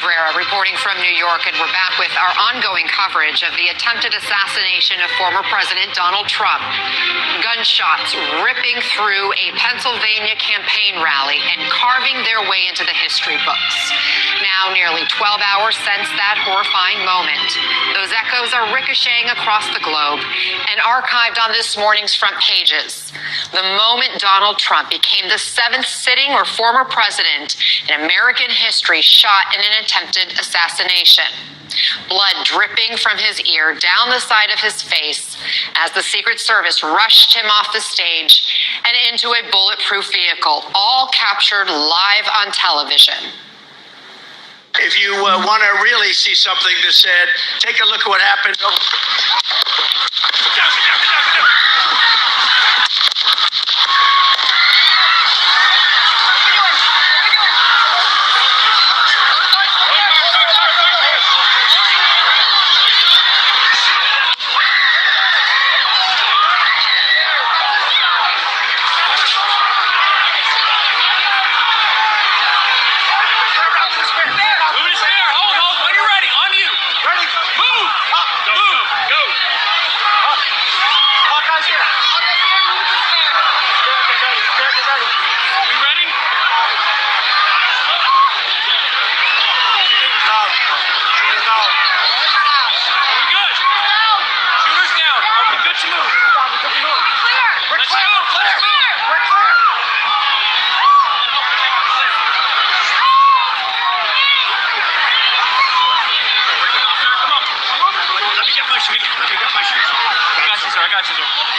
Cabrera reporting from New York, and we're back with our ongoing coverage of the attempted assassination of former President Donald Trump. Gunshots ripping through a Pennsylvania campaign rally and carving their way into the history books. Now, nearly 12 hours since that horrifying moment, those echoes are ricocheting across the globe and archived on this morning's front pages. The moment Donald Trump became the seventh sitting or former president in American history shot in an attempted assassination. Blood dripping from his ear down the side of his face as the Secret Service rushed him off the stage and into a bulletproof vehicle, all captured live on television. If you want to really see something that's said, take a look at what happened.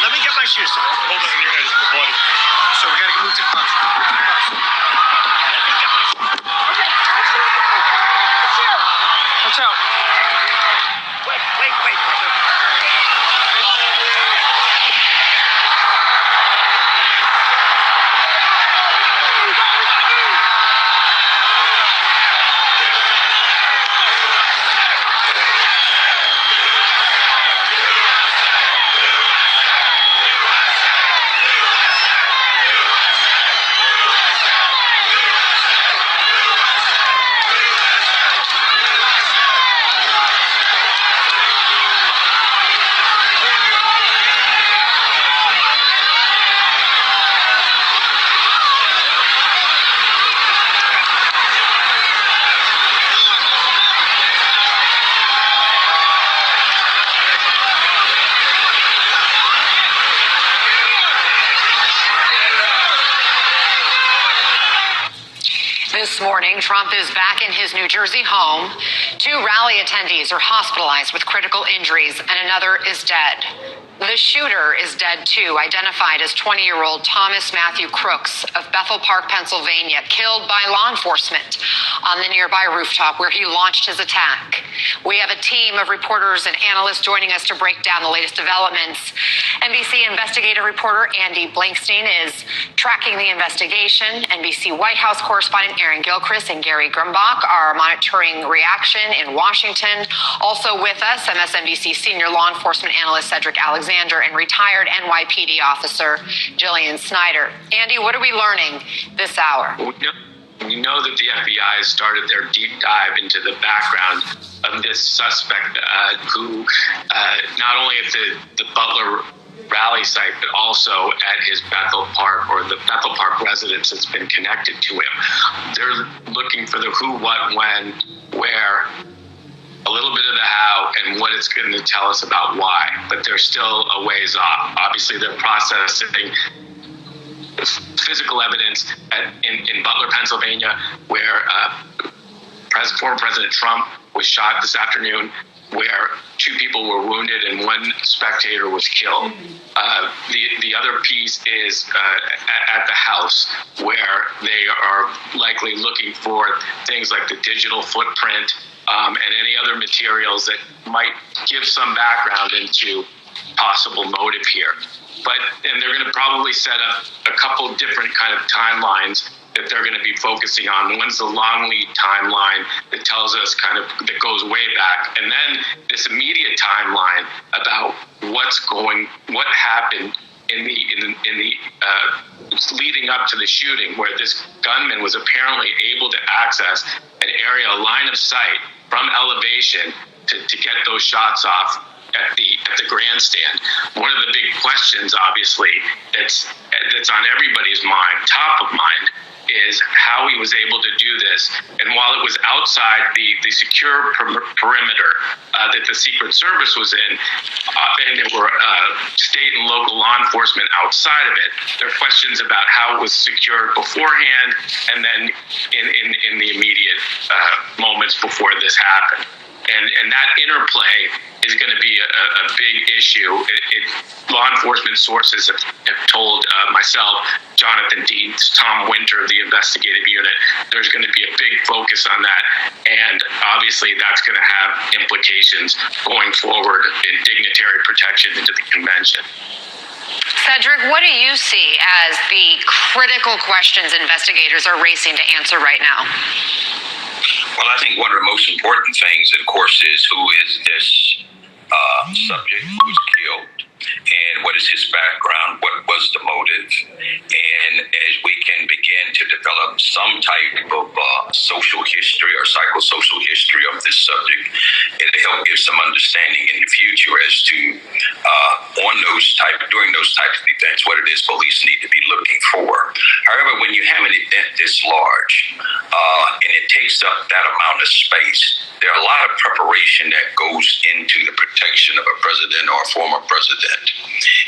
Let me get my shoes, sir. Hold on, your head is bloody. So we gotta move to the bus. Watch out. Wait. This morning, Trump is back in his New Jersey home. 2 rally attendees are hospitalized with critical injuries, and another is dead. The shooter is dead too, identified as 20-year-old Thomas Matthew Crooks of Bethel Park, Pennsylvania, killed by law enforcement on the nearby rooftop where he launched his attack. We have a team of reporters and analysts joining us to break down the latest developments. NBC investigative reporter Andy Blankstein is tracking the investigation. NBC White House correspondent Aaron Gilchrist and Gary Grumbach are monitoring reaction in Washington. Also with us, MSNBC senior law enforcement analyst Cedric Alexander and retired NYPD officer Jillian Snyder. Andy, what are we learning this hour? We know that the FBI started their deep dive into the background of this suspect who not only at the Butler rally site, but also at his Bethel Park or the Bethel Park residence that's been connected to him. They're looking for the who, what, when, where, a little bit of the how, and what it's going to tell us about why. But they're still a ways off. Obviously, they're processing physical evidence in Butler, Pennsylvania, where former President Trump was shot this afternoon, where 2 people were wounded and 1 spectator was killed. The other piece is at the house, where they are likely looking for things like the digital footprint and any other materials that might give some background into possible motive here. And they're going to probably set up a couple different kind of timelines that they're going to be focusing on. One's the long lead timeline that tells us that goes way back. And then this immediate timeline about what happened leading up to the shooting, where this gunman was apparently able to access an area, a line of sight from elevation to get those shots off at the grandstand. One of the big questions, obviously, that's on everybody's mind, top of mind, is how he was able to do this. And while it was outside the secure perimeter that the Secret Service was in, and there were state and local law enforcement outside of it, there are questions about how it was secured beforehand and then in the immediate moments before this happened. And that interplay is going to be a big issue. Law enforcement sources have told myself, Jonathan Deeds, Tom Winter of the investigative unit, there's going to be a big focus on that. And obviously that's going to have implications going forward in dignitary protection into the convention. Cedric, what do you see as the critical questions investigators are racing to answer right now? Well, I think one of the most important things, of course, is who is this subject who was killed, and what is his background, what was the motive, and as we can begin to develop some type of social history or psychosocial history of this subject, it'll help give some understanding in the future as to during those types of events, what it is police need to be looking for. However, when you have an event this large and it takes up that amount of space, there are a lot of preparation that goes into the protection of a president or a former president.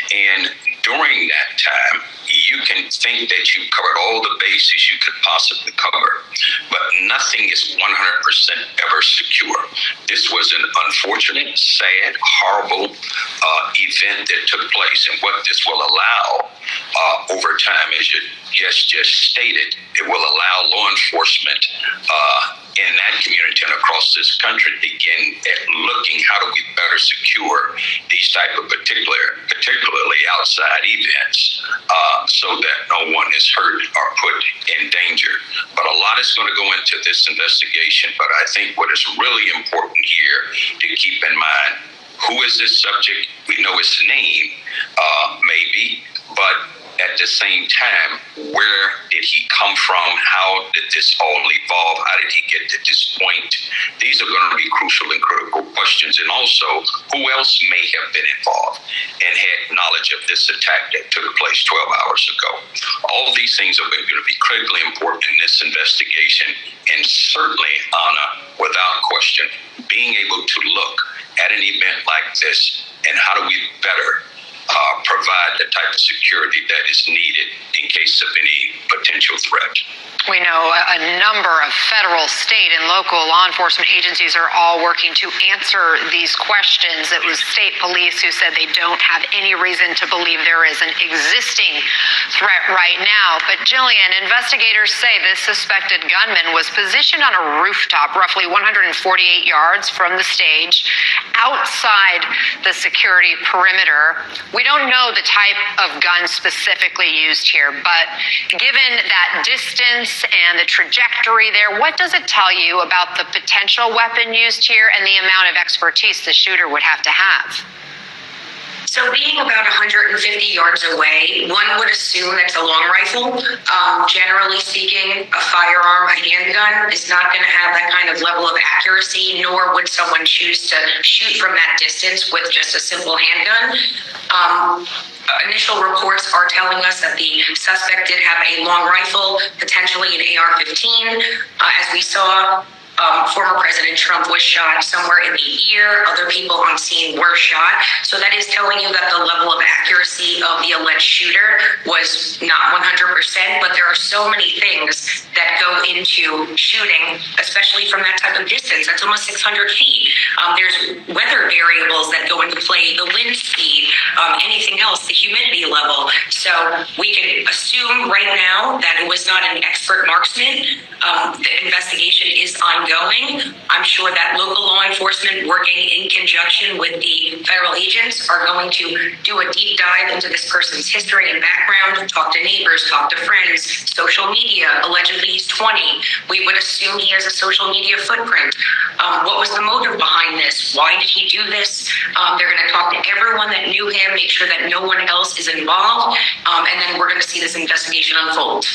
And during that time, you can think that you've covered all the bases you could possibly cover, but nothing is 100% ever secure. This was an unfortunate, sad, horrible event that took place. And what this will allow over time, as you just stated, it will allow law enforcement in that community and across this country begin at looking how do we better secure these type of particularly outside events so that no one is hurt or put in danger. But a lot is going to go into this investigation. But I think what is really important here to keep in mind, who is this subject? We know his name, maybe, but at the same time, where did he come from? How did this all evolve? How did he get to this point? These are going to be crucial and critical questions. And also, who else may have been involved and had knowledge of this attack that took place 12 hours ago? All of these things are going to be critically important in this investigation. And certainly, Anna, without question, being able to look at an event like this and how do we better provide the type of security that is needed in case of any potential threat. We know a number of federal, state, and local law enforcement agencies are all working to answer these questions. It was state police who said they don't have any reason to believe there is an existing threat right now. But Jillian, investigators say this suspected gunman was positioned on a rooftop roughly 148 yards from the stage outside the security perimeter. We don't know the type of gun specifically used here, but given that distance and the trajectory there, what does it tell you about the potential weapon used here and the amount of expertise the shooter would have to have? So being about 150 yards away, one would assume that's a long rifle. Generally speaking, a firearm, a handgun, is not going to have that kind of level of accuracy, nor would someone choose to shoot from that distance with just a simple handgun. Initial reports are telling us that the suspect did have a long rifle, potentially an AR-15. As we saw, former President Trump was shot somewhere in the ear. Other people on scene were shot. So that is telling you that the level of accuracy of the alleged shooter was not 100%, but there are so many things that go into shooting, especially from that type of distance. That's almost 600 feet. There's weather variables that go into play, the wind speed, anything else, the humidity level. So we can assume right now that it was not an expert marksman. The investigation is ongoing. ongoing. I'm sure that local law enforcement, working in conjunction with the federal agents, are going to do a deep dive into this person's history and background, talk to neighbors, talk to friends, social media. Allegedly, he's 20. We would assume he has a social media footprint. What was the motive behind this? Why did he do this? They're going to talk to everyone that knew him, make sure that no one else is involved, and then we're going to see this investigation unfold.